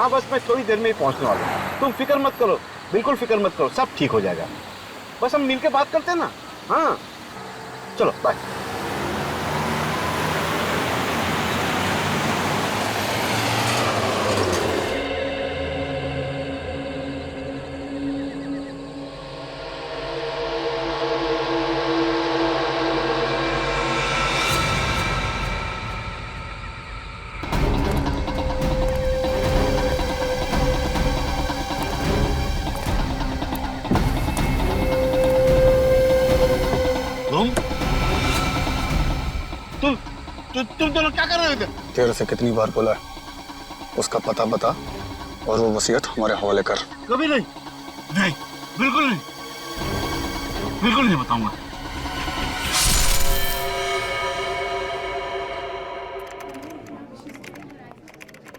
हाँ बस मैं थोड़ी देर में ही पहुंचने वाला हूँ, तुम फिक्र मत करो, बिल्कुल फिक्र मत करो, सब ठीक हो जाएगा। बस हम मिलके बात करते हैं ना। हाँ चलो बाय। तुम दोनों क्या कर रहे थे? तेरे से कितनी बार बोला है, उसका पता बता और वो वसीयत हमारे हवाले कर। कभी नहीं, नहीं, बिल्कुल नहीं, बिल्कुल नहीं बताऊंगा।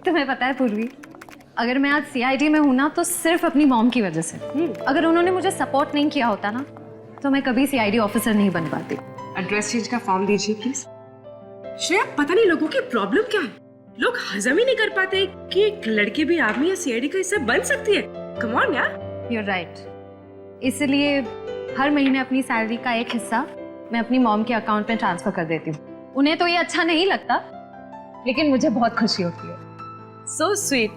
तुम्हें पता है पूर्वी, अगर मैं आज सीआईडी में हूं ना तो सिर्फ अपनी मॉम की वजह से। अगर उन्होंने मुझे सपोर्ट नहीं किया होता ना तो मैं कभी सीआईडी ऑफिसर नहीं बन पाती। एड्रेस चेंज का फॉर्म दीजिए प्लीज। श्रेया, पता नहीं लोगों की प्रॉब्लम क्या है, लोग हजम ही नहीं कर पाते कि एक लड़की भी आर्मी या सीआईडी का हिस्सा बन सकती है। कम ऑन यार। You're right. इसलिए हर महीने अपनी सैलरी का एक हिस्सा मैं अपनी मॉम के अकाउंट में ट्रांसफर कर देती हूँ। उन्हें तो ये अच्छा नहीं लगता, लेकिन मुझे बहुत खुशी होती है। So sweet.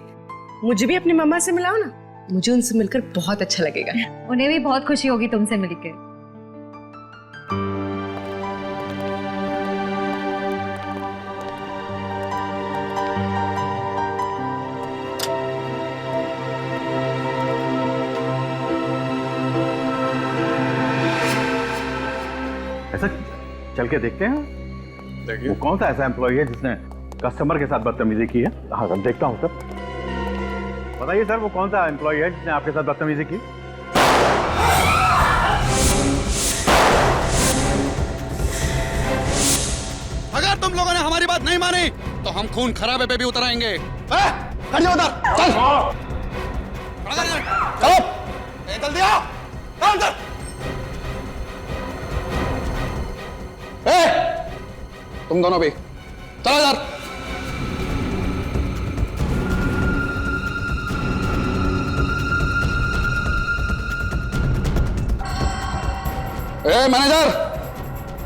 मुझे भी अपनी मम्मा से मिलाओ ना, मुझे उनसे मिलकर बहुत अच्छा लगेगा। उन्हें भी बहुत खुशी होगी तुमसे मिलकर। ऐसा चल के देखते हैं, देखिए वो कौन सा ऐसा एम्प्लॉय है जिसने कस्टमर के साथ बदतमीजी की है। हाँ सर, देखता हूँ सर। बताइए सर, वो कौन सा एम्प्लॉय है जिसने आपके साथ बदतमीजी की? अगर तुम लोगों ने हमारी बात नहीं मानी तो हम खून खराबे पे भी उतर आएंगे। खड़े हो उधर, चल। चलो, जल्दी आओ, अंदर। तुम दोनों भी चलो इधर। मैनेजर,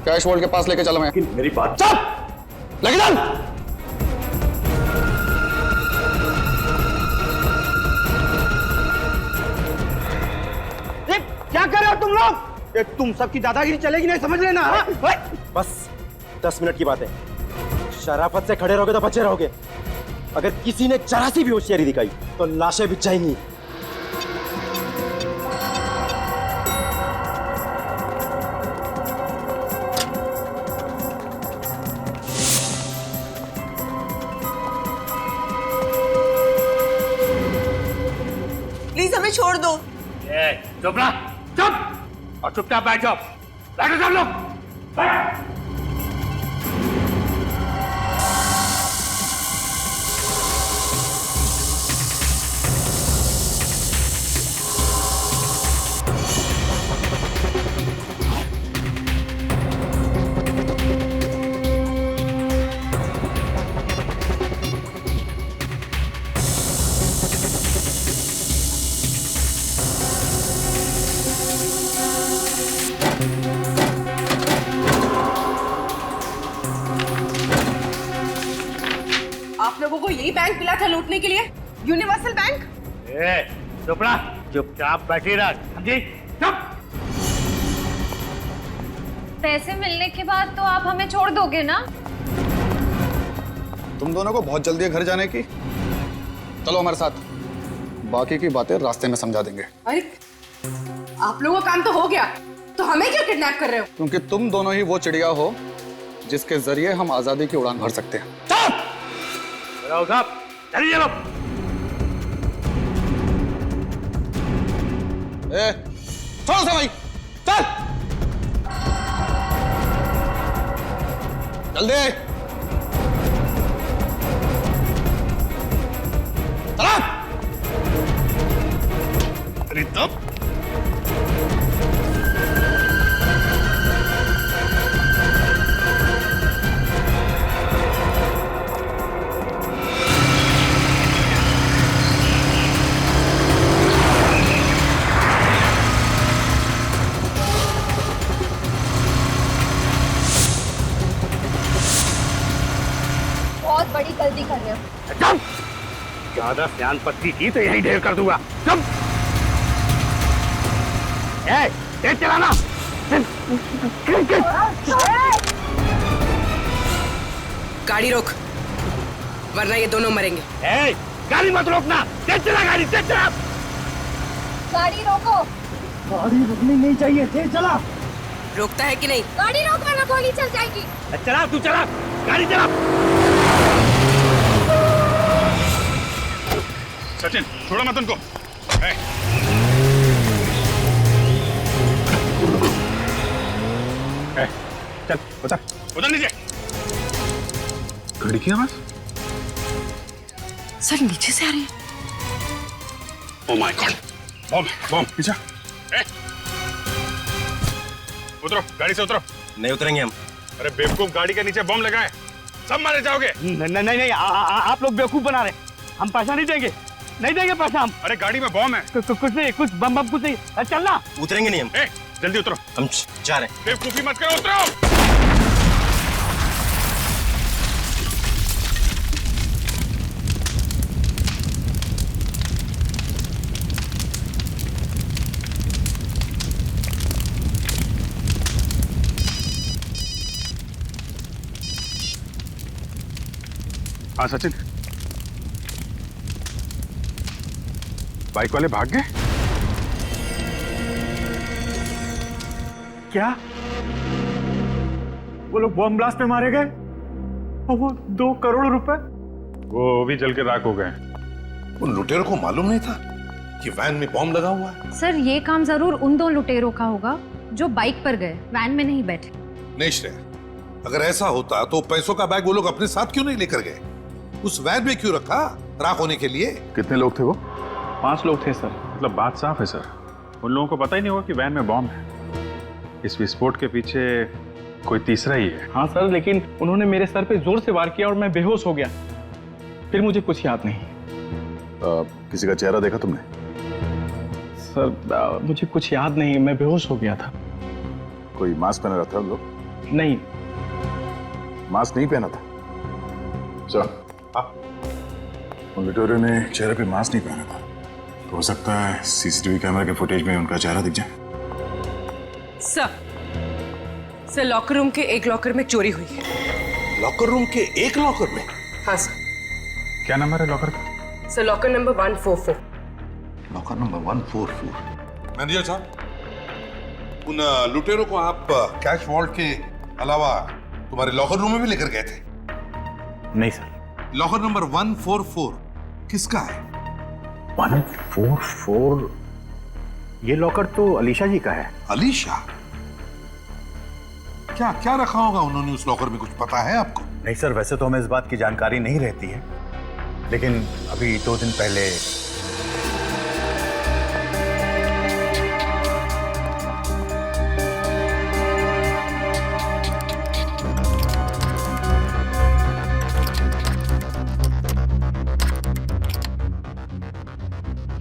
कैश वोल्ट के पास लेके चलो। मैं मेरी बात चल, लेके चल। क्या कर रहे हो तुम लोग? तुम सबकी दादागिरी चलेगी नहीं, समझ लेना। बस 10 मिनट की बात है, शराफत से खड़े रहोगे तो बचे रहोगे। अगर किसी ने जरा सी भी होशियारी दिखाई तो लाशें बिछ जाएंगी। प्लीज हमें छोड़ दो। चुप रहा, चुप, और चुपचाप बैठ जाओ। बैठो सब लोग, बैठ। आप लोगों को यही बैंक मिला था लूटने के लिए, यूनिवर्सल बैंक। चुप रहा, चुपचाप बैठी रह, समझी? चुप। पैसे मिलने के बाद तो आप हमें छोड़ दोगे ना? तुम दोनों को बहुत जल्दी है घर जाने की, चलो हमारे साथ, बाकी की बातें रास्ते में समझा देंगे। अरे आप लोगों का काम तो हो गया, तो हमें क्यों किडनैप कर रहे हो? क्योंकि तुम दोनों ही वो चिड़िया हो जिसके जरिए हम आजादी की उड़ान भर सकते हैं। साहब, चलिए चलो। छोड़ो से भाई, चल जल्दी चला। अरे तब ज्यादा सियान पत्ती की तो यही ढेर कर दूंगा। चुप! तेज चलाना। गाड़ी रोक, वरना ये दोनों मरेंगे। गाड़ी मत रोकना, तेज चला गाड़ी, तेज चला। गाड़ी रोको। गाड़ी रुकनी नहीं चाहिए, तेज चला। रोकता है कि नहीं? गाड़ी रोक वरना गोली चल जाएगी। चला, तू चला, गाड़ी चला। सचिन छोड़ो मत उनको। चल उतर। उधर नीचे। गाड़ी की आवाज? सर नीचे से आ रही है। ओह माय गॉड, बम बम पीछा। उतरो, गाड़ी से उतरो। नहीं उतरेंगे हम। अरे बेवकूफ, गाड़ी के नीचे बम लगा है, सब मारे जाओगे। नहीं, आप लोग बेवकूफ बना रहे। हम पैसा नहीं देंगे, नहीं देंगे पैसा हम। अरे गाड़ी में बम है। कुछ नहीं, कुछ बम कुछ नहीं। चलना। उतरेंगे नहीं हम। जल्दी उतरो। हम जा रहे हैं। बेवकूफी मत करो, उतरो। हाँ सचिन, बाइक वाले भाग गए क्या? वो लोग बॉम्ब ब्लास्ट में मारे गए और वो 2 करोड़ रुपए? वो भी जल के राख हो गए। उन लुटेरों को मालूम नहीं था कि वैन में बॉम्ब लगा हुआ है। सर ये काम जरूर उन 2 लुटेरों का होगा जो बाइक पर गए, वैन में नहीं बैठे। नहीं श्रेया, अगर ऐसा होता तो पैसों का बैग वो लोग अपने साथ क्यों नहीं लेकर गए? उस वैन में क्यों रखा? राख होने के लिए? कितने लोग थे वो? 5 लोग थे सर। मतलब बात साफ है सर, उन लोगों को पता ही नहीं होगा कि वैन में बॉम्ब है। इस विस्फोट के पीछे कोई तीसरा ही है। हाँ सर, लेकिन उन्होंने मेरे सर पे जोर से वार किया और मैं बेहोश हो गया। फिर मुझे कुछ याद नहीं। किसी का चेहरा देखा तुमने? सर मुझे कुछ याद नहीं, मैं बेहोश हो गया था। कोई मास्क पहना रहता है लोग? नहीं। मास्क नहीं पहना था? चलो, उन लुटेरों ने चेहरे पे मास्क नहीं पहना था, तो हो सकता है सीसीटीवी कैमरा के फुटेज में उनका चेहरा दिख जाए। सर लॉकर रूम के एक लॉकर में चोरी हुई है। लॉकर रूम के एक लॉकर में? हाँ सर। क्या नंबर है लॉकर का? Sir locker number 144। Locker number 144। Manager साहब, उन लुटेरों को आप कैश वॉल्ट के अलावा तुम्हारे लॉकर रूम में भी लेकर गए थे? नहीं सर। लॉकर नंबर 144 किसका है? 144? ये लॉकर तो अलीशा जी का है। अलीशा? क्या क्या रखा होगा उन्होंने उस लॉकर में, कुछ पता है आपको? नहीं सर, वैसे तो हमें इस बात की जानकारी नहीं रहती है, लेकिन अभी 2 दिन पहले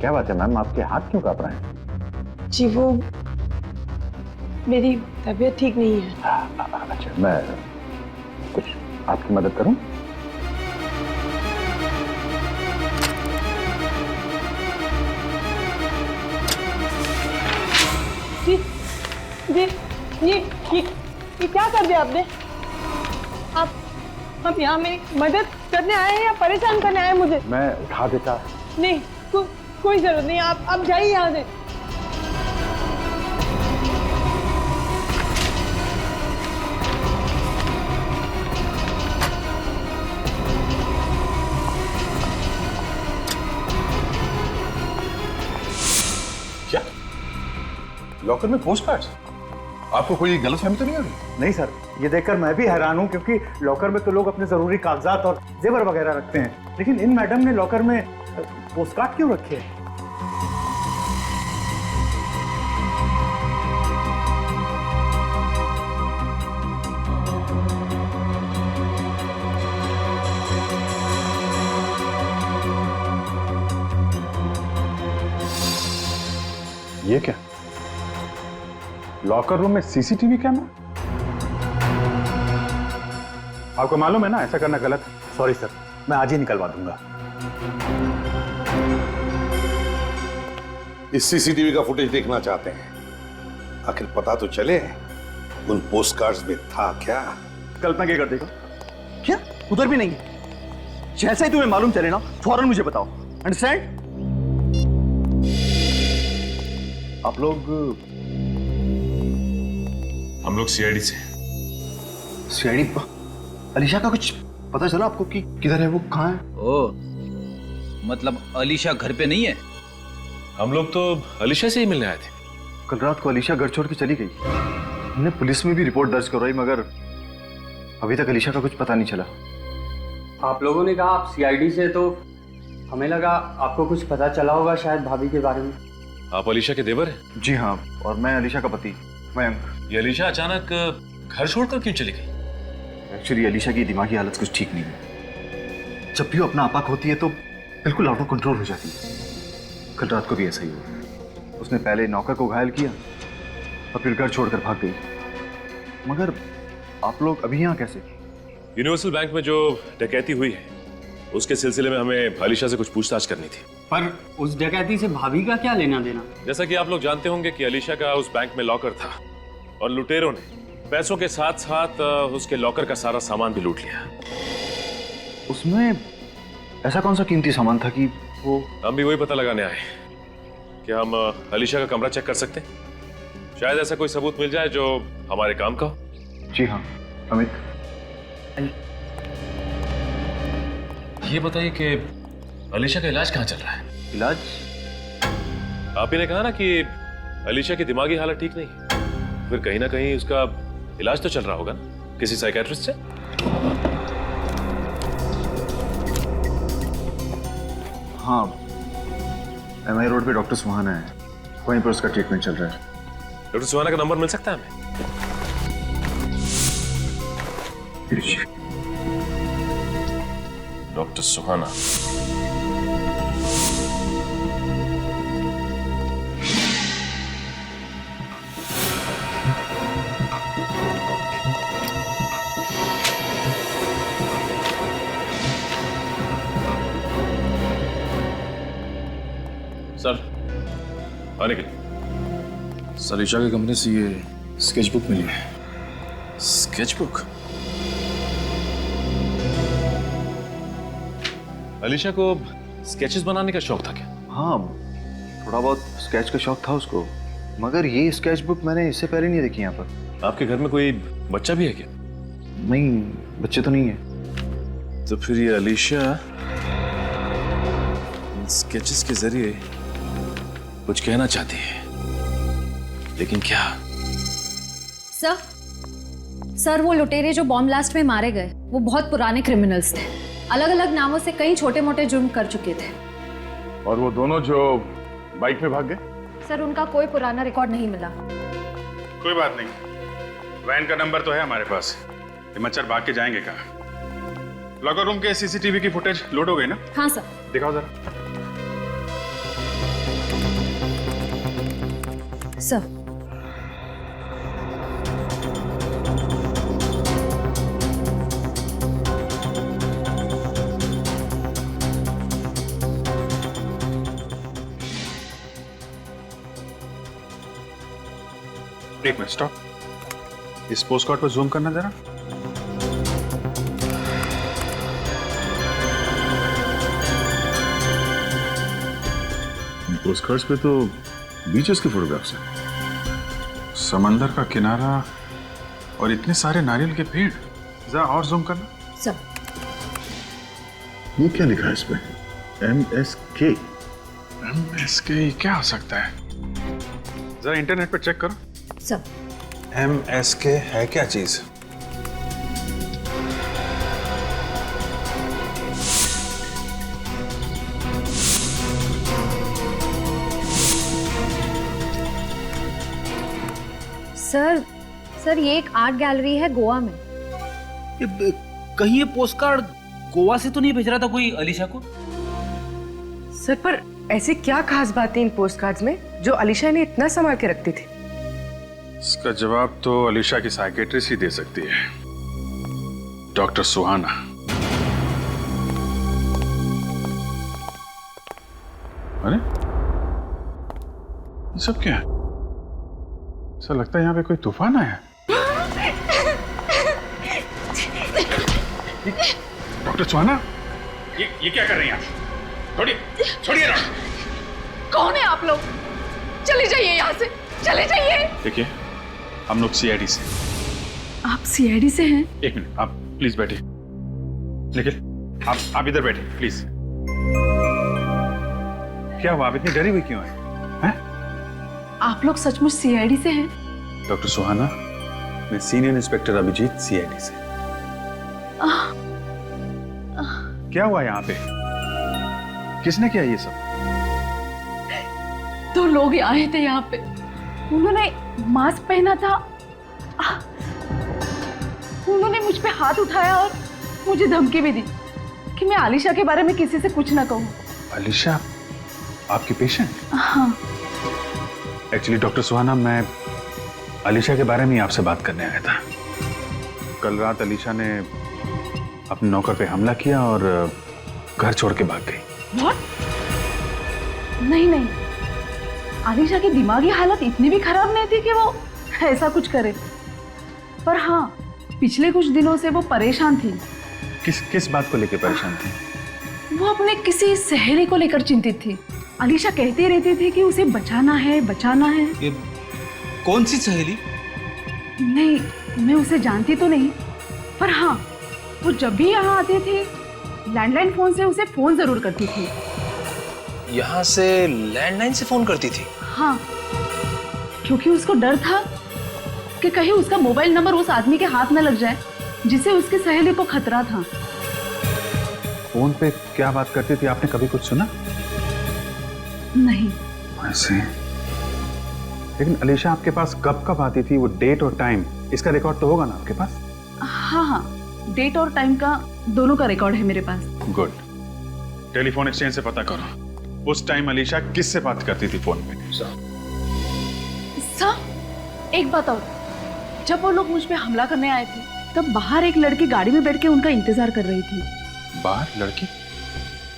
क्या बात है मैम, आपके हाथ क्यों कांप रहे हैं? जी वो मेरी तबीयत ठीक नहीं है। अच्छा, मैं कुछ आपकी मदद करूं? जी जी ये क्या कर दिया आपने? आप यहाँ मेरी मदद करने आए हैं या परेशान करने आए हैं मुझे? मैं उठा देता। नहीं, कोई जरूरत नहीं, आप जाइए यहाँ से। क्या लॉकर में पोस्ट कार्ड्स? आपको कोई गलतफहमी तो नहीं हो रही? नहीं सर, ये देखकर मैं भी हैरान हूं, क्योंकि लॉकर में तो लोग अपने जरूरी कागजात और जेवर वगैरह रखते हैं, लेकिन इन मैडम ने लॉकर में पोस्टकार्ड क्यों रखे हैं? ये क्या? लॉकर रूम में सीसीटीवी कैमरा? आपको मालूम है ना ऐसा करना गलत है। सॉरी सर, मैं आज ही निकलवा दूंगा। इस सीसीटीवी का फुटेज देखना चाहते हैं। आखिर पता तो चले उन पोस्ट कार्ड्स में था क्या। कल्पना क्या कर देगा? क्या उधर भी नहीं है? जैसा ही तुम्हें मालूम चले ना फौरन मुझे बताओ, अंडरस्टैंड? आप लोग? हम लोग सीआईडी से। सीआईडी? अलीशा का कुछ पता चला आपको कि किधर है, वो कहाँ है? ओ, मतलब अलीशा घर पे नहीं है? हम लोग तो अलीशा से ही मिलने आए थे। कल रात को अलीशा घर छोड़ के चली गई। हमने पुलिस में भी रिपोर्ट दर्ज करवाई मगर अभी तक अलीशा का कुछ पता नहीं चला। आप लोगों ने कहा आप सीआईडी से, तो हमें लगा आपको कुछ पता चला होगा शायद भाभी के बारे में। आप अलीशा के देवर हैं? जी हाँ, और मैं अलीशा का पति मयंक। ये अलीशा अचानक घर छोड़कर क्यों चली गई? एक्चुअली अलीशा की दिमागी हालत कुछ ठीक नहीं है। जब भी वो अपना आपा होती है तो बिल्कुल आउट ऑफ कंट्रोल हो जाती है। कल रात को भी ऐसा ही हुआ। उसने पहले नौकर को घायल किया और फिर घर छोड़कर भाग गई। मगर आप लोग अभी यहाँ कैसे? यूनिवर्सल बैंक में जो डकैती हुई है उसके सिलसिले में हमें अलीशा से कुछ पूछताछ करनी थी। पर उस डकैती से भाभी का क्या लेना देना? जैसा कि आप लोग जानते होंगे कि अलीशा का उस बैंक में लॉकर था और लुटेरों ने पैसों के साथ साथ उसके लॉकर का सारा सामान भी लूट लिया। उसमें ऐसा कौन सा कीमती सामान था कि वो? हम भी वही पता लगाने आए कि हम अलीशा का कमरा चेक कर सकते हैं। शायद ऐसा कोई सबूत मिल जाए जो हमारे काम का हो। जी हाँ अमित। ये बताइए कि अलीशा का इलाज कहाँ चल रहा है? इलाज? आप ही ने कहा ना कि अलीशा की दिमागी हालत ठीक नहीं है, फिर कहीं ना कहीं उसका इलाज तो चल रहा होगा ना किसी साइकियाट्रिस्ट से? हाँ, एमआई रोड पे डॉक्टर सुहाना है, वहीं पर उसका ट्रीटमेंट चल रहा है। डॉक्टर सुहाना का नंबर मिल सकता है हमें? डॉक्टर सुहाना। सर आने के लिए। अलीशा के कमरे से ये स्केचबुक मिली है। स्केचबुक? अलीशा को स्केचेस बनाने का शौक था क्या? हाँ, थोड़ा बहुत स्केच का शौक था उसको, मगर ये स्केचबुक मैंने इससे पहले नहीं देखी यहाँ पर। आपके घर में कोई बच्चा भी है क्या? नहीं, बच्चे तो नहीं है। तो फिर ये अलीशा स्केचेस के जरिए कुछ कहना चाहती है, लेकिन क्या? सर वो लुटेरे जो बॉम्ब ब्लास्ट में मारे गए वो बहुत पुराने क्रिमिनल्स थे। अलग अलग नामों से कई छोटे मोटे जुर्म कर चुके थे। और वो दोनों जो बाइक में भाग गए? सर उनका कोई पुराना रिकॉर्ड नहीं मिला। कोई बात नहीं, वैन का नंबर तो है हमारे पास। ये मच्छर भाग के जाएंगे कहाँ? लॉकर रूम के सीसीटीवी की फुटेज लोड हो गई ना? हाँ सर। दिखाओ जरा। सर एक मिनट स्टॉप। इस पोस्ट कार्ड पर जूम करना जरा। पोस्ट कार्ड्स पे तो बीचेस के फोटोग्राफ्स हैं। समंदर का किनारा और इतने सारे नारियल के पेड़। जरा और जूम करना। सर ये क्या लिखा है इस पे? MSK। MSK क्या हो सकता है? जरा इंटरनेट पर चेक करो। सर MSK है क्या चीज? सर ये एक आर्ट गैलरी है गोवा में। कहीं ये पोस्ट कार्ड गोवा से तो नहीं भेज रहा था कोई अलीशा को? सर पर ऐसी क्या खास बात है इन पोस्ट कार्ड्स में जो अलीशा ने इतना संभाल के रखती थी? इसका जवाब तो अलीशा की साइकियाट्रिस्ट ही दे सकती है, डॉक्टर सुहाना। अरे ये सब क्या है? ऐसा लगता है यहाँ पे कोई तूफान आया। डॉक्टर सुहाना, ये क्या कर रही हैं आप? छोड़िए ना। कौन है आप लोग? चले जाइए यहाँ से, चले जाइए। देखिए, हम लोग सीआईडी से। आप सीआईडी से हैं? एक मिनट, आप प्लीज बैठिए। निखिल, आप इधर बैठिए प्लीज। क्या हुआ, आप इतनी डरी हुई क्यों है? आप लोग सचमुच सीआईडी से हैं? डॉक्टर सुहाना, मैं सीनियर इंस्पेक्टर अभिजीत, सीआईडी से। क्या हुआ यहाँ पे? किसने किया ये सब? दो लोग आए थे यहाँ पे, उन्होंने मास्क पहना था, उन्होंने मुझ पे हाथ उठाया और मुझे धमकी भी दी कि मैं आलिशा के बारे में किसी से कुछ ना कहूँ। आलिशा, आपकी पेशेंट? हाँ। एक्चुअली डॉक्टर सुहाना, मैं आलिशा के बारे में आपसे बात करने आया था। कल रात आलिशा ने अपने नौकर पे हमला किया और घर छोड़ के भाग गई। What? नहीं, आलिशा की दिमागी हालत इतनी भी खराब नहीं थी कि वो ऐसा कुछ करे। पर हाँ, पिछले कुछ दिनों से वो परेशान थी। किस बात को लेकर परेशान थी? वो अपने किसी सहेली को लेकर चिंतित थी। आलिशा कहती रहती थी कि उसे बचाना है। ये कौन सी सहेली? नहीं, मैं उसे जानती तो नहीं, पर हाँ, वो जब भी यहाँ आती थी लैंडलाइन फोन से उसे फोन जरूर करती थी। यहाँ से लैंडलाइन से फोन करती थी? हाँ, क्योंकि उसको डर था कि कहीं उसका मोबाइल नंबर उस आदमी के हाथ न लग जाए जिसे उसकी सहेली को खतरा था। फोन पे क्या बात करती थी, आपने कभी कुछ सुना? नहीं। ऐसे? लेकिन आलिशा आपके पास कब आती थी, वो डेट और टाइम, इसका रिकॉर्ड तो होगा ना आपके पास? हाँ, डेट और टाइम का दोनों का रिकॉर्ड है मेरे पास। गुड। टेलीफोन एक्सचेंज से पता करो उस टाइम आलिशा किससे बात करती थी फोन पे। सर, एक बात और, जब वो लोग मुझ पे हमला करने आए थे तब बाहर एक लड़की गाड़ी में बैठ के उनका इंतजार कर रही थी। बाहर लड़की?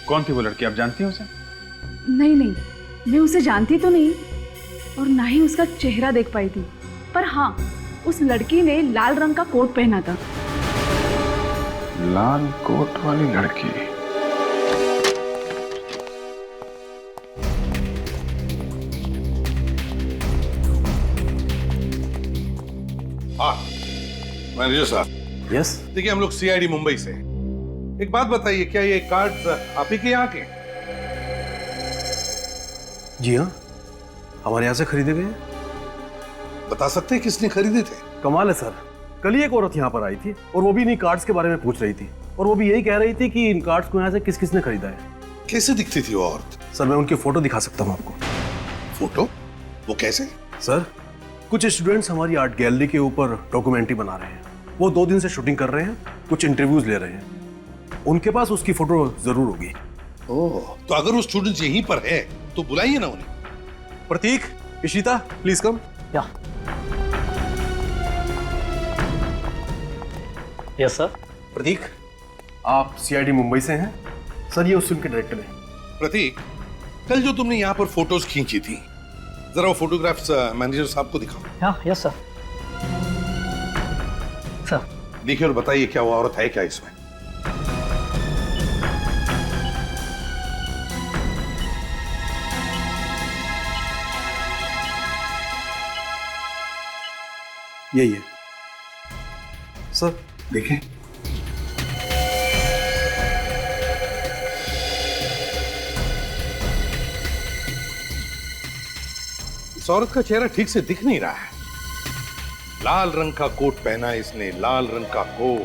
कौन थी वो लड़की, आप जानती हैं उसे? नहीं, मैं उसे जानती तो नहीं और ना ही उसका चेहरा देख पाई थी, पर हाँ, उस लड़की ने लाल रंग का कोट पहना था। लाल कोट वाली लड़की? हाँ, मैनेजर साहब। यस। देखिए, हम लोग सीआईडी मुंबई से। एक बात बताइए, क्या ये कार्ड आप ही के यहाँ के? जी हाँ, हमारे यहाँ से खरीदे गए। बता सकते हैं किसने खरीदे थे? कमाल है सर, कल ही एक औरत यहाँ पर आई थी और वो भी इन्हीं कार्ड्स के बारे में पूछ रही थी और वो भी यही कह रही थी कि इन कार्ड्स को यहाँ से किस किसने खरीदा है। कैसे दिखती थी वो औरत? सर, मैं उनकी फोटो दिखा सकता हूँ आपको। फोटो? वो कैसे? सर, कुछ स्टूडेंट्स हमारी आर्ट गैलरी के ऊपर डॉक्यूमेंट्री बना रहे हैं। वो 2 दिन से शूटिंग कर रहे हैं, कुछ इंटरव्यूज ले रहे हैं। उनके पास उसकी फोटो जरूर होगी। ओह, तो अगर वो स्टूडेंट्स यहीं पर है तो बुलाइए ना उन्हें। Prateek, Ishita, please come. Yes sir. Prateek, आप सीआईडी मुंबई से हैं? सर, ये उस फिल्म के डायरेक्टर हैं। प्रतीक, कल जो तुमने यहाँ पर फोटोज खींची थी, जरा वो फोटोग्राफ्स मैनेजर साहब को दिखाओ। हाँ, यस सर। सर, देखिए और बताइए, क्या वो औरत है क्या इसमें? यही है सर, देखें। इस औरत का चेहरा ठीक से दिख नहीं रहा है। लाल रंग का कोट पहना है इसने, लाल रंग का कोट।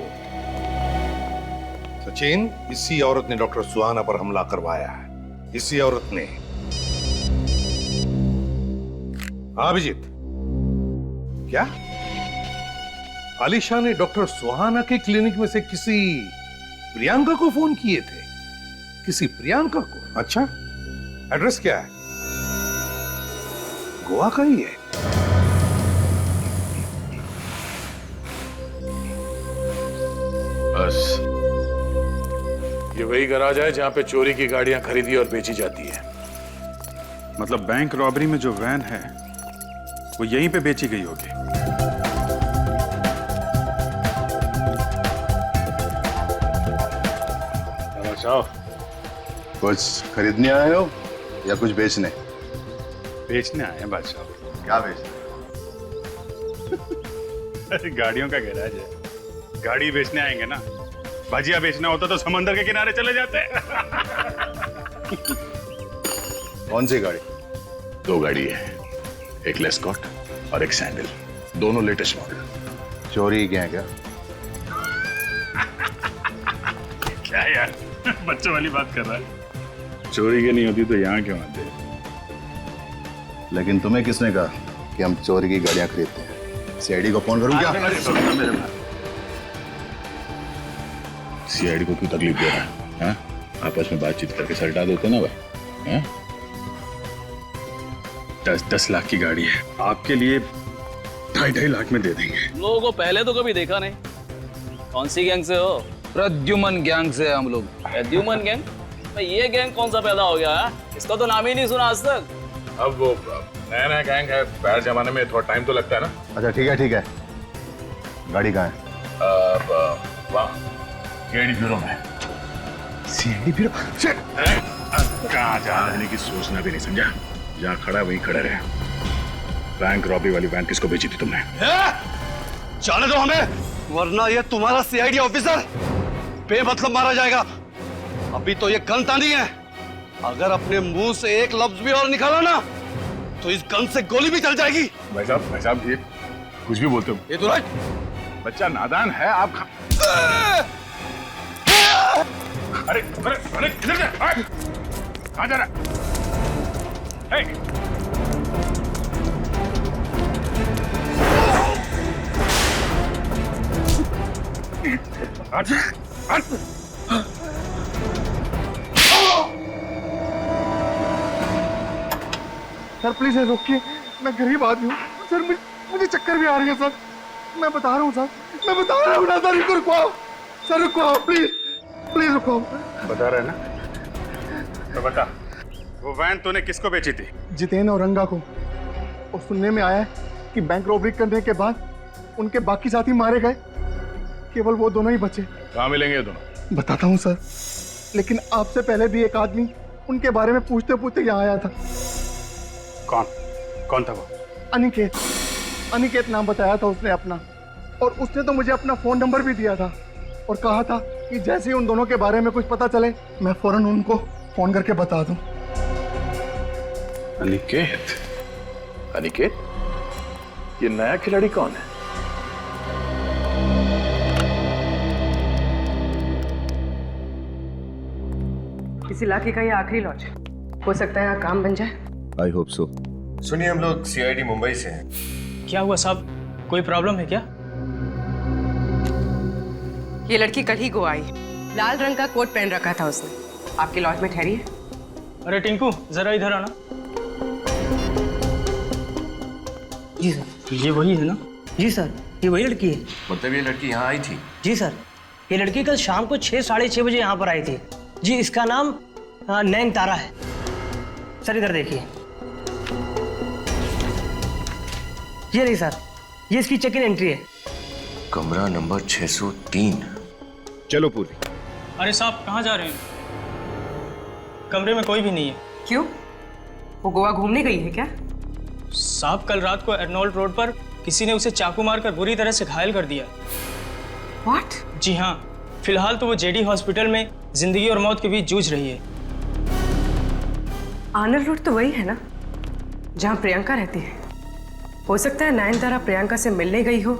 सचिन, इसी औरत ने डॉक्टर सुहाना पर हमला करवाया है। इसी औरत ने। हाँ अभिजीत, क्या आलिशा ने डॉक्टर सुहाना के क्लिनिक में से किसी प्रियंका को फोन किए थे? किसी प्रियंका को? अच्छा, एड्रेस क्या है? गोवा का ही है। बस ये वही गराज है जहां पे चोरी की गाड़ियां खरीदी और बेची जाती है। मतलब बैंक रॉबरी में जो वैन है वो यहीं पे बेची गई होगी। अच्छा, कुछ खरीदने आए हो या कुछ बेचने? बेचने आए हैं बादशाह। क्या बेचने? अरे गाड़ियों का गैराज है, गाड़ी बेचने आएंगे ना। भजिया बेचना होता तो समंदर के किनारे चले जाते। कौन सी गाड़ी? 2 गाड़ी है, एक लेस्कॉट और एक सैंडल, दोनों लेटेस्ट मॉडल। चोरी क्या है क्या? क्या यार, बच्चों वाली बात कर रहा है। चोरी की नहीं होती तो यहाँ क्यों आते? लेकिन तुम्हें किसने कहा कि हम चोरी की गाड़ियां खरीदते हैं? सीआईडी को फोन करूं क्या? सीआईडी को क्यों तकलीफ दे रहा है? हाँ? आपस में बातचीत करके सलटा देते ना भाई। हाँ? 10 लाख की गाड़ी है, आपके लिए 2.5 लाख में दे देंगे। लोगों को पहले तो कभी देखा नहीं। कौन सी गैंग से हो? प्रद्युमन गैंग से हम लोग। प्रद्युमन गैंग? भाई ये गैंग कौन सा पैदा हो गया है? इसका तो नाम ही नहीं सुना आज तक। अब वो नया गैंग है, पहले जमाने में थोड़ा टाइम तो लगता है ना। अच्छा ठीक है, गाड़ी कहाँ है? वाह, सीआईडी ब्यूरो में। CID bureau? कहाँ जाने की सोचना भी नहीं, समझा? जहाँ खड़ा वहीं खड़े रहे। बैंक रॉबरी वाली वैन किसको बेची थी तुमने? जाने दो हमें, वरना ये तुम्हारा सीआईडी ऑफिसर बेमतलब मारा जाएगा। अभी तो ये गन तानी है, अगर अपने मुंह से एक लफ्ज भी और निकाला ना तो इस गन से गोली भी चल जाएगी। भाई साहब ये कुछ भी बोलते हो। ये तो राइट, बच्चा नादान है आप। अरे किधर जा? कहाँ जा रहा? सर प्लीज रोकिए, मैं गरीब आदमी हूँ सर, मुझे चक्कर भी आ रही है सर। मैं बता रहा हूँ सर, मैं बता रहा हूँ ना सर, रुकवाओ सर, रुकवाओ प्लीज रुकवाओ। बता रहा है ना, तो बता, वो वैन तूने किसको बेची थी? जितेन और रंगा को। और सुनने में आया है कि बैंक रॉबरी करने के बाद उनके बाकी साथी मारे गए, केवल वो दोनों ही बचे। कहाँ मिलेंगे ये दोनों? बताता हूँ सर, लेकिन आपसे पहले भी एक आदमी उनके बारे में पूछते पूछते यहाँ आया था। कौन था वो? अनिकेत नाम बताया था उसने अपना, और उसने तो मुझे अपना फोन नंबर भी दिया था और कहा था कि जैसे ही उन दोनों के बारे में कुछ पता चले मैं फौरन उनको फोन करके बता दूं। अनिकेत, ये नया खिलाड़ी कौन है? इस इलाके का ये आखिरी लॉज है, हो सकता है यहाँ काम बन जाए। I hope so. सुनिए, हम लोग सीआईडी मुंबई से हैं। क्या हुआ साहब, कोई प्रॉब्लम है क्या? ये लड़की कल ही गोवा आई, लाल रंग का कोट पहन रखा था उसने। आपके लॉज में ठहरी है। अरे टिंकू जरा इधर आना। जी सर, ये वही है ना? जी सर, ये वही लड़की है। मतलब ये लड़की यहाँ आई थी? जी सर, ये लड़की कल शाम को 6 साढ़े 6 बजे यहाँ पर आई थी। जी, इसका नाम नैन तारा है। सर इधर देखिए, ये नहीं सर, ये इसकी चेक इन एंट्री है। कमरा नंबर 603। चलो पूरी। अरे साहब कहाँ जा रहे हैं? कमरे में कोई भी नहीं है। क्यों, वो गोवा घूमने गई है क्या? साहब कल रात को एर्नोल्ड रोड पर किसी ने उसे चाकू मारकर बुरी तरह से घायल कर दिया। What? जी हाँ, फिलहाल तो वो जेडी हॉस्पिटल में जिंदगी और मौत के बीच जूझ रही है। आनर रोड तो वही है ना जहाँ प्रियंका रहती है। हो सकता है नयनतारा प्रियंका से मिलने गई हो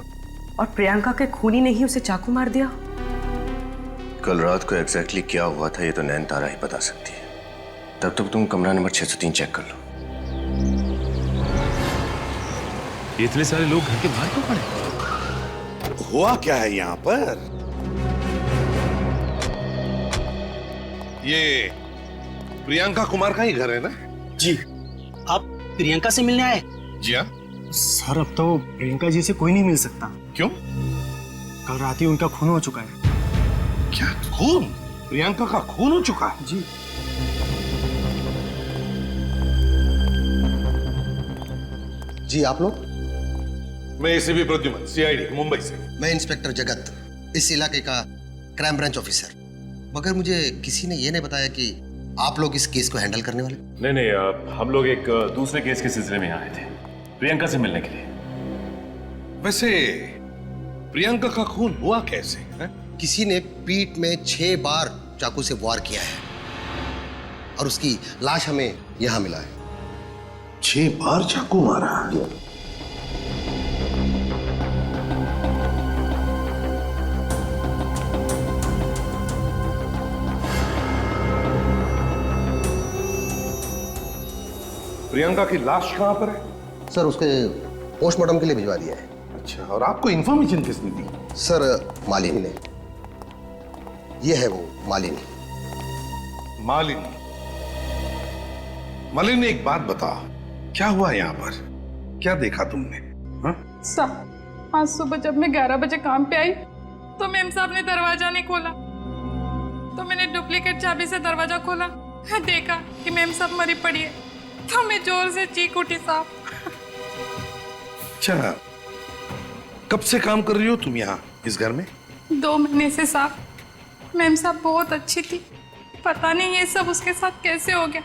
और प्रियंका के खूनी ने ही उसे चाकू मार दिया। कल रात को एग्जैक्टली क्या हुआ था ये तो नैनतारा ही बता सकती है। तब तक तुम कमरा नंबर 603 चेक कर लो। इतने सारे लोग घर के बाहर क्यों खड़े? हुआ क्या है यहाँ पर? ये प्रियंका कुमार का ही घर है ना? जी, आप प्रियंका से मिलने आए? जी हाँ सर, अब तो प्रियंका जी से कोई नहीं मिल सकता। क्यों? कल रात ही उनका खून हो चुका है। क्या खून? प्रियंका का खून हो चुका है? जी। जी आप लोग? मैं एसीपी प्रद्युमन, सीआईडी मुंबई से। मैं इंस्पेक्टर जगत, इस इलाके का क्राइम ब्रांच ऑफिसर। मगर मुझे किसी ने ये नहीं बताया कि आप लोग इस केस को हैंडल करने वाले। नहीं, हम लोग एक दूसरे केस के सिलसिले में आए थे, प्रियंका से मिलने के लिए। वैसे प्रियंका का खून हुआ कैसे है? किसी ने पीठ में 6 बार चाकू से वार किया है और उसकी लाश हमें यहां मिला है। 6 बार चाकू मारा? प्रियंका की लाश कहां पर है? सर उसके पोस्टमार्टम के लिए भिजवा दिया है। अच्छा, और आपको इंफॉर्मेशन किसने दी? सर मालिनी ने। ये है वो मालिनी। मालिनी एक बात बता, क्या हुआ यहाँ पर? क्या देखा तुमने? साहब, आज सुबह जब मैं 11 बजे काम पे आई तो मेम साहब ने दरवाजा नहीं खोला, तो मैंने डुप्लीकेट चाबी से दरवाजा खोला, देखा कि मेम साहब मरी पड़ी है, तो मैं जोर से चीख उठी साहब। अच्छा, कब से काम कर रही हो तुम यहाँ इस घर में? 2 महीने से साहब। मेम साहब बहुत अच्छी थी, पता नहीं ये सब उसके साथ कैसे हो गया।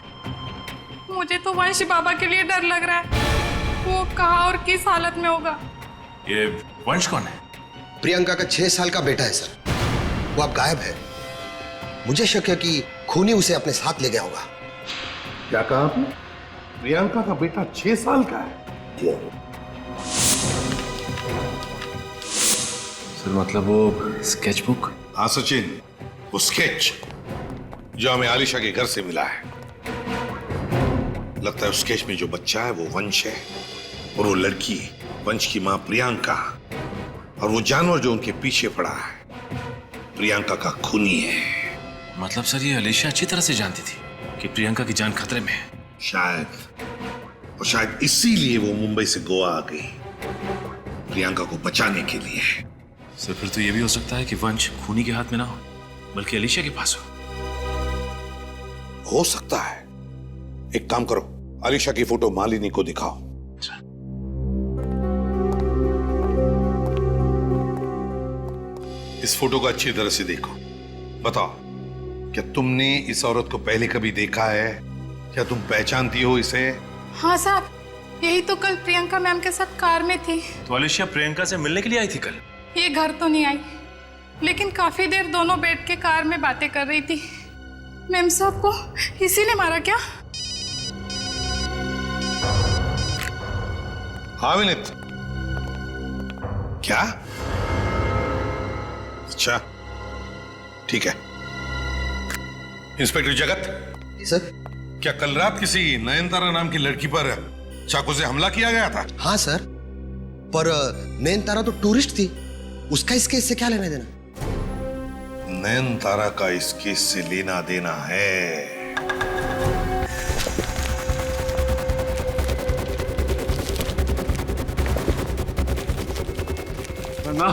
मुझे तो वंश बाबा के लिए डर लग रहा है, वो कहाँ और किस हालत में होगा। ये वंश कौन है? प्रियंका का 6 साल का बेटा है सर, वो अब गायब है। मुझे शक है कि खूनी उसे अपने साथ ले गया होगा। क्या कहा आपने? प्रियंका का बेटा 6 साल का है? सर मतलब वो स्केचबुक? हाँ सचिन, वो स्केच जो हमें आलिशा के घर से मिला है। लगता है उस स्केच में जो बच्चा है वो वंश है, और वो लड़की वंश की मां प्रियंका, और वो जानवर जो उनके पीछे पड़ा है प्रियंका का खूनी है। मतलब सर ये आलिशा अच्छी तरह से जानती थी कि प्रियंका की जान खतरे में है। शायद, और शायद इसीलिए वो मुंबई से गोवा आ गई, प्रियंका को बचाने के लिए। सर फिर तो ये भी हो सकता है कि वंश खूनी के हाथ में ना हो, बल्कि आलिशा के पास हो सकता है। एक काम करो, आलिशा की फोटो मालिनी को दिखाओ। इस फोटो को अच्छी तरह से देखो। बताओ, क्या तुमने इस औरत को पहले कभी देखा है? क्या तुम पहचानती हो इसे? हाँ साहब, यही तो कल प्रियंका मैम के साथ कार में थी। तो आलिशा प्रियंका से मिलने के लिए आई थी कल? ये घर तो नहीं आई, लेकिन काफी देर दोनों बैठ के कार में बातें कर रही थी। मैम साहब को इसी ने मारा क्या? हाँ विनीत, क्या? अच्छा ठीक है। इंस्पेक्टर जगत। सर। क्या कल रात किसी नयनतारा नाम की लड़की पर चाकू से हमला किया गया था? हाँ सर, पर नयनतारा तो टूरिस्ट थी, उसका इस केस से क्या लेना देना? नयनतारा का इस केस से लेना देना है। ना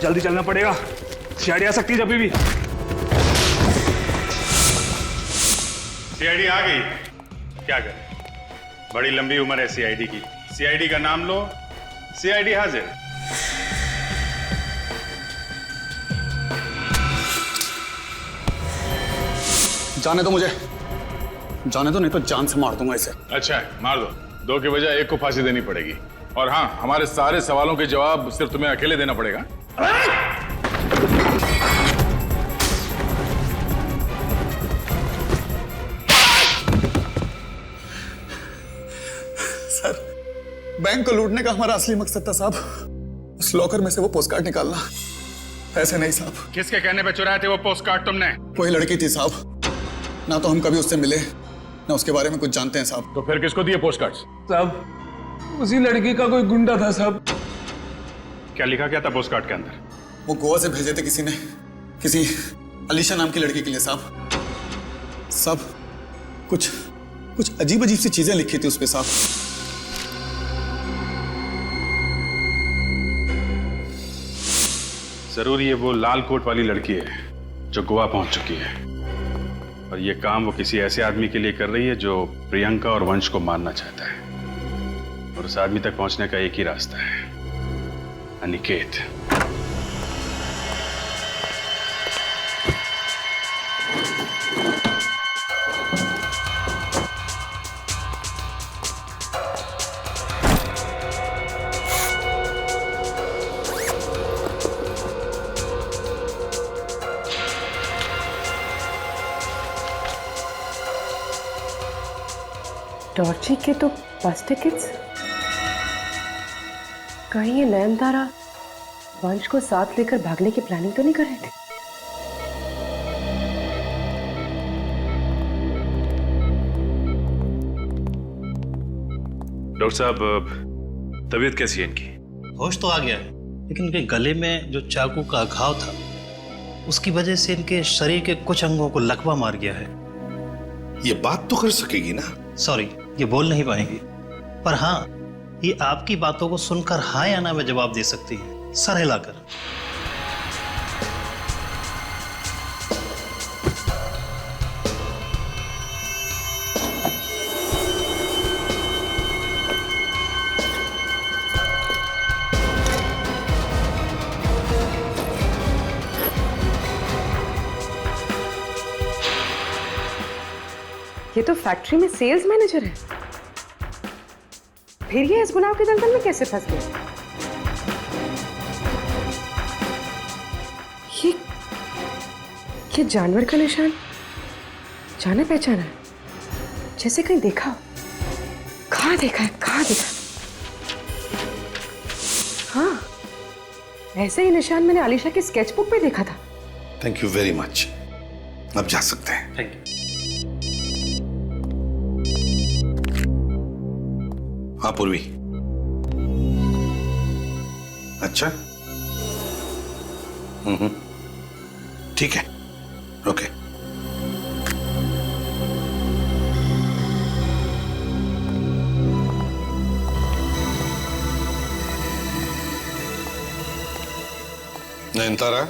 जल्दी चलना पड़ेगा, सीआईडी आ सकती है जब भी। सीआईडी आ गई, क्या करें, बड़ी लंबी उम्र है सीआईडी की। सीआईडी का नाम लो, सीआईडी हाजिर। जाने दो मुझे, जाने दो, नहीं तो जान से मार दूंगा इसे। अच्छा है, मार दो, 2 की बजाय 1 को फांसी देनी पड़ेगी। और हाँ, हमारे सारे सवालों के जवाब सिर्फ तुम्हें अकेले देना पड़ेगा। सर, बैंक को लूटने का हमारा असली मकसद था साहब, उस लॉकर में से वो पोस्टकार्ड निकालना, पैसे नहीं साहब। किसके कहने पे चुराए थे वो पोस्टकार्ड तुमने? वही लड़की थी साहब, ना तो हम कभी उससे मिले ना उसके बारे में कुछ जानते हैं साहब। तो फिर किसको दिए पोस्टकार्ड? साहब, उसी लड़की का कोई गुंडा था साहब। क्या लिखा क्या था पोस्टकार्ड के अंदर? वो गोवा से भेजे थे किसी ने, किसी अलीशा नाम की लड़की के लिए साहब। साहब कुछ अजीब सी चीजें लिखी थी उस पे साहब। जरूर ये वो लाल कोट वाली लड़की है जो गोवा पहुंच चुकी है, और ये काम वो किसी ऐसे आदमी के लिए कर रही है जो प्रियंका और वंश को मारना चाहता है। और उस आदमी तक पहुंचने का एक ही रास्ता है, अनिकेत। डॉर्ची के तो बस टिकट्स। कहीं ये नयनतारा वंश को साथ लेकर भागने की प्लानिंग तो नहीं कर रहे थे? डॉक्टर साहब, तबीयत कैसी है इनकी? होश तो आ गया है, लेकिन इनके गले में जो चाकू का घाव था उसकी वजह से इनके शरीर के कुछ अंगों को लकवा मार गया है। ये बात तो कर सकेगी ना? सॉरी, ये बोल नहीं पाएंगी, पर हाँ, ये आपकी बातों को सुनकर हाँ या ना में जवाब दे सकती है, सर हिलाकर। ये तो फैक्ट्री में सेल्स मैनेजर है, फिर ये इस गुनाह के दलदल में कैसे फंस गया? ये जानवर का निशान जाना पहचाना है, जैसे कहीं देखा हो। कहाँ देखा है, कहाँ देखा? हाँ, ऐसे ही निशान मैंने आलिशा की स्केचबुक पे देखा था। Thank you very much. अब जा सकते हैं। Thank you. हाँ पूर्वी। अच्छा, ठीक है, ओके। नयनतारा,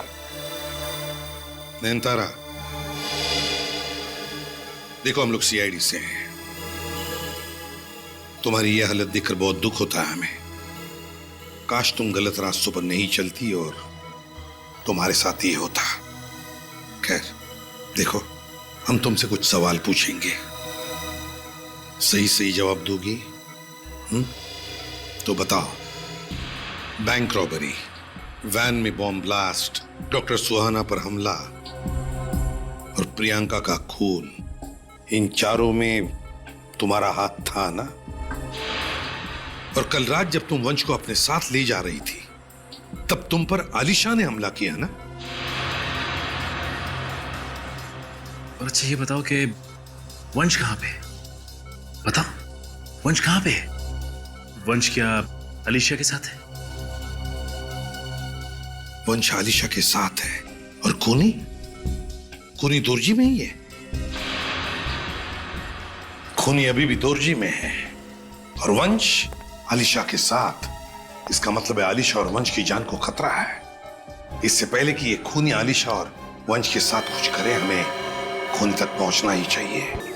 नयनतारा, देखो हम लोग सीआईडी से हैं। तुम्हारी यह हालत देखकर बहुत दुख होता है हमें। काश तुम गलत रास्तों पर नहीं चलती और तुम्हारे साथ ये होता। खैर, देखो हम तुमसे कुछ सवाल पूछेंगे, सही सही जवाब दोगी? तो बताओ, बैंक रॉबरी, वैन में बॉम्ब ब्लास्ट, डॉक्टर सुहाना पर हमला और प्रियंका का खून, इन चारों में तुम्हारा हाथ था ना? और कल रात जब तुम वंश को अपने साथ ले जा रही थी, तब तुम पर आलिशा ने हमला किया ना? और अच्छा ये बताओ कि वंश कहां पे? बताओ, वंश कहां पे है? वंश क्या आलिशा के साथ है? वंश आलिशा के साथ है और खूनी? खूनी दोरजी में ही है। खूनी अभी भी दोरजी में है और वंश आलिशा के साथ। इसका मतलब है आलिशा और वंश की जान को खतरा है। इससे पहले कि ये खूनी आलिशा और वंश के साथ कुछ करे, हमें खूनी तक पहुंचना ही चाहिए।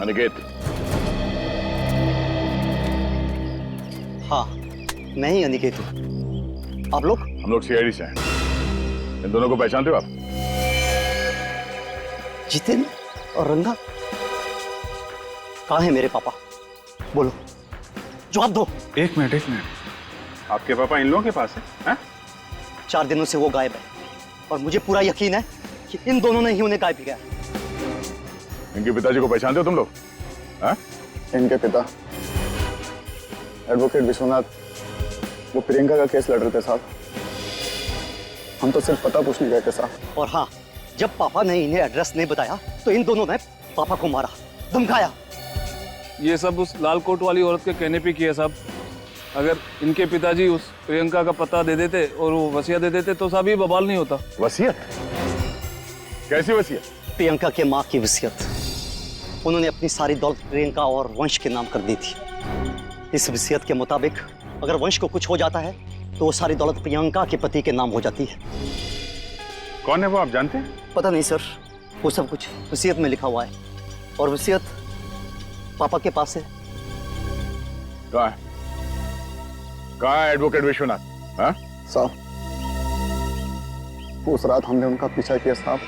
अनिकेत। हाँ, मैं ही अनिकेत हूँ। आप लोग? हम लोग सीआईडी से हैं। इन दोनों को पहचानते हो आप? जितेन और रंगा? कहाँ है मेरे पापा? बोलो, जवाब दो। एक मिनट। आपके पापा इन लोगों के पास है? 4 दिनों से वो गायब है और मुझे पूरा यकीन है कि इन दोनों ने ही उन्हें गायब किया। इनके पिताजी को पहचानते हो तुम लोग? इनके पिता एडवोकेट विश्वनाथ, वो प्रियंका का केस लड़ रहे थे साहब। हम तो सिर्फ पता पूछने गए थे साहब। और हाँ, जब पापा ने इन्हें एड्रेस नहीं बताया तो इन दोनों ने पापा को मारा, धमकाया। ये सब उस लाल कोट वाली औरत के कहने पे किया साहब। अगर इनके पिताजी उस प्रियंका का पता दे देते और वो वसीयत दे देते तो साहब ये बवाल नहीं होता। वसीयत? कैसी वसीयत? प्रियंका के माँ की वसीयत। उन्होंने अपनी सारी दौलत प्रियंका और वंश के नाम कर दी थी। इस वसीयत के मुताबिक अगर वंश को कुछ हो जाता है तो वो सारी दौलत प्रियंका के पति के नाम हो जाती है। कौन है वो, आप जानते हैं? पता नहीं सर, वो सब कुछ वसीयत में लिखा हुआ है और वसीयत पापा के पास है। कहाँ है एडवोकेट विश्वनाथ? हाँ साहब, उस रात हमने उनका पीछा किया साहब।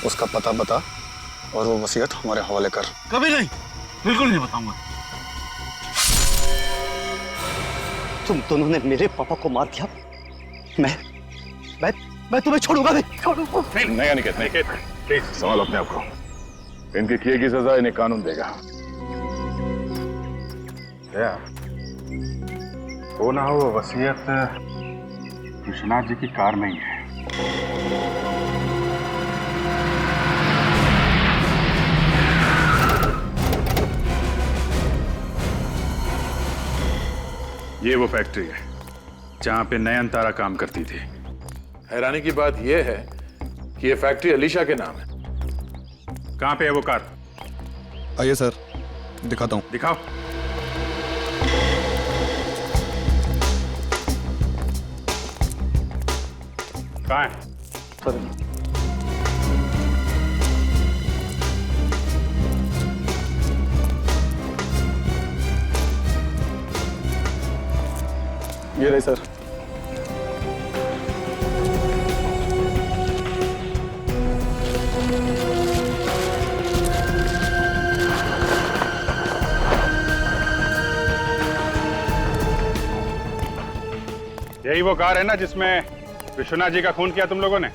उसका पता बता और वो वसीयत हमारे हवाले कर। कभी नहीं, बिल्कुल नहीं बताऊंगा। तुम दोनों ने मेरे पापा को मार दिया, मैं तुम्हें छोड़ूंगा नहीं। नहीं अनिकेत, नहीं प्लीज संभालो अपने आप को। इनके किए की सजा इन्हें कानून देगा। क्या वो ना हो, वसीयत विश्वनाथ जी की कार में ही है। ये वो फैक्ट्री है जहां पे नयन तारा काम करती थी। हैरानी की बात यह है कि ये फैक्ट्री अलीशा के नाम है। कहां पे है वो कार? आइए सर, दिखाता हूं। दिखाओ। कहां है? ये रहे सर। यही वो कार है ना जिसमें विश्वनाथ जी का खून किया तुम लोगों ने?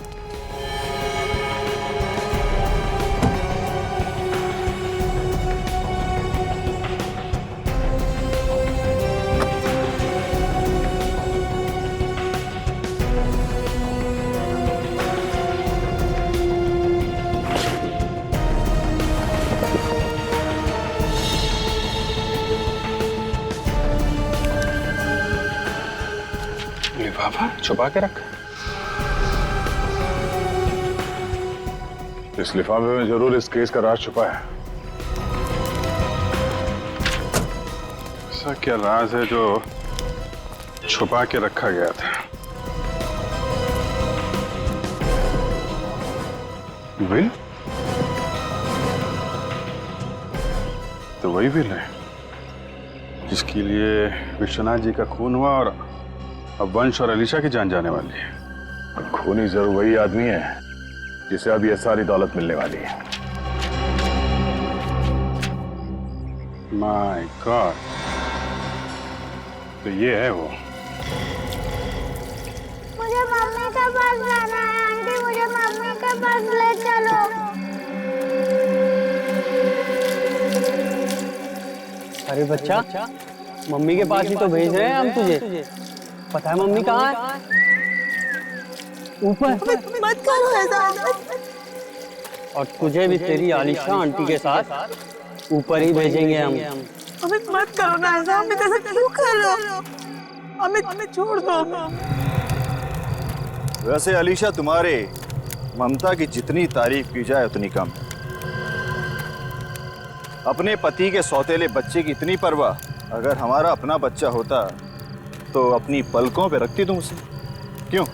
लिफाफा छुपा के रखा। इस लिफाफे में जरूर इस केस का राज छुपा है। ऐसा क्या राज है जो छुपा के रखा गया था? विल? तो वही विल है जिसके लिए विश्वनाथ जी का खून हुआ और अब वंश और अलीशा की जान जाने वाली है। खूनी जरूर वही आदमी है जिसे अब ये सारी दौलत मिलने वाली है। माय गॉड, तो ये है वो। मुझे मम्मी के पास जाना है आंटी, मुझे मम्मी के पास ले चलो। अरे बच्चा, मम्मी के पास ही तो भेज रहे हैं हम तुझे। पता है मम्मी कहाँ है? ऊपर। मत करो ऐसा। और तुझे भी तेरी आलिशा आंटी के साथ ऊपर ही भेजेंगे हम। अमित मत करो ना ऐसा, अमित ऐसा क्यों कर रहे हो? अमित छोड़ दो। वैसे अलीशा, तुम्हारे ममता की जितनी तारीफ की जाए उतनी कम है। अपने पति के सौतेले बच्चे की इतनी परवाह अगर हमारा अपना बच्चा होता तो अपनी पलकों पे रखती तुम उसे। क्यों?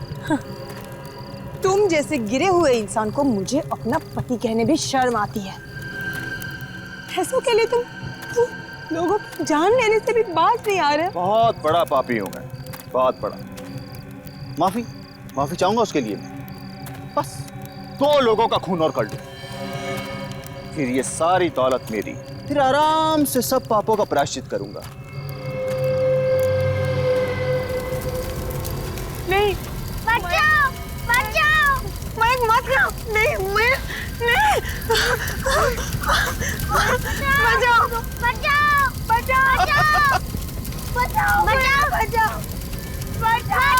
तुम जैसे गिरे हुए इंसान को मुझे अपना पति कहने भी शर्म आती है। ऐसों के लिए तुम लोगों की जान लेने से भी बात नहीं आ रहे। बहुत बड़ा पापी हूं मैं, बहुत बड़ा। माफी चाहूंगा उसके लिए। बस 2 लोगों का खून और कर दूं, फिर ये सारी दौलत मेरी, फिर आराम से सब पापों का प्रायश्चित करूंगा। नहीं, बचाओ, बचाओ, मैं मत लो, नहीं, मैं नहीं, बचाओ, बचाओ, बचाओ, बचाओ, बचाओ, बचाओ, बचाओ।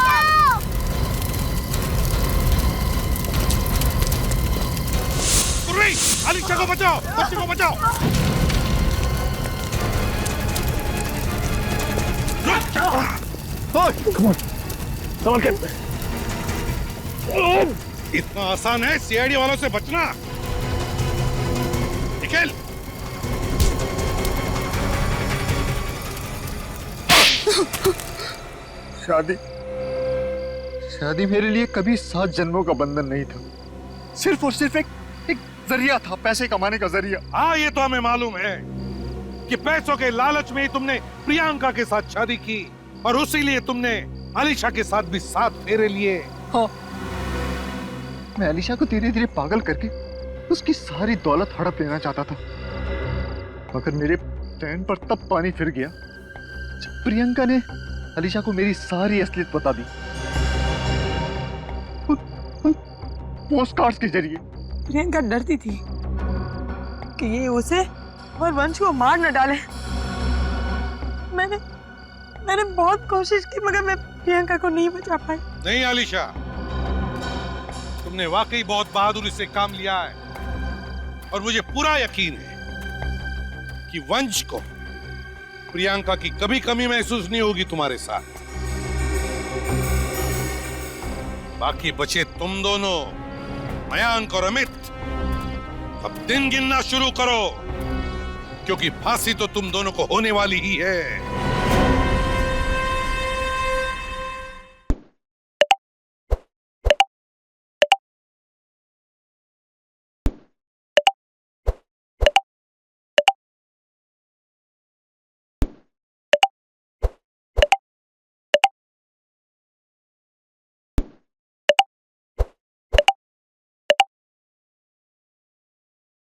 अलीशा को बचाओ, बच्चे को बचाओ। संभल के। इतना आसान है सीआईडी वालों से बचना? निखिल, शादी मेरे लिए कभी 7 जन्मों का बंधन नहीं था, सिर्फ और सिर्फ एक जरिया था, पैसे कमाने का जरिया। हाँ, ये तो हमें मालूम है कि पैसों के लालच में ही तुमने प्रियंका के साथ शादी की और उसी लिए तुमने अलीशा के साथ भी 7 फेरे लिए। हाँ, मैं अलीशा को धीरे धीरे पागल करके उसकी सारी दौलत हड़प लेना चाहता था, मगर मेरे प्लान पर तब पानी फिर गया जब प्रियंका ने अलीशा को मेरी सारी असलियत बता दी, पोस्ट कार्ड्स के जरिए। प्रियंका डरती थी कि ये उसे और वंश को मार न डाले। मैंने बहुत कोशिश की मगर मैं प्रियंका को नहीं बचा पाई। नहीं अलीशा, तुमने वाकई बहुत बहादुरी से काम लिया है और मुझे पूरा यकीन है कि वंश को प्रियंका की कभी कमी महसूस नहीं होगी तुम्हारे साथ। बाकी बचे तुम दोनों, मयांक और अमित, अब दिन गिनना शुरू करो क्योंकि फांसी तो तुम दोनों को होने वाली ही है।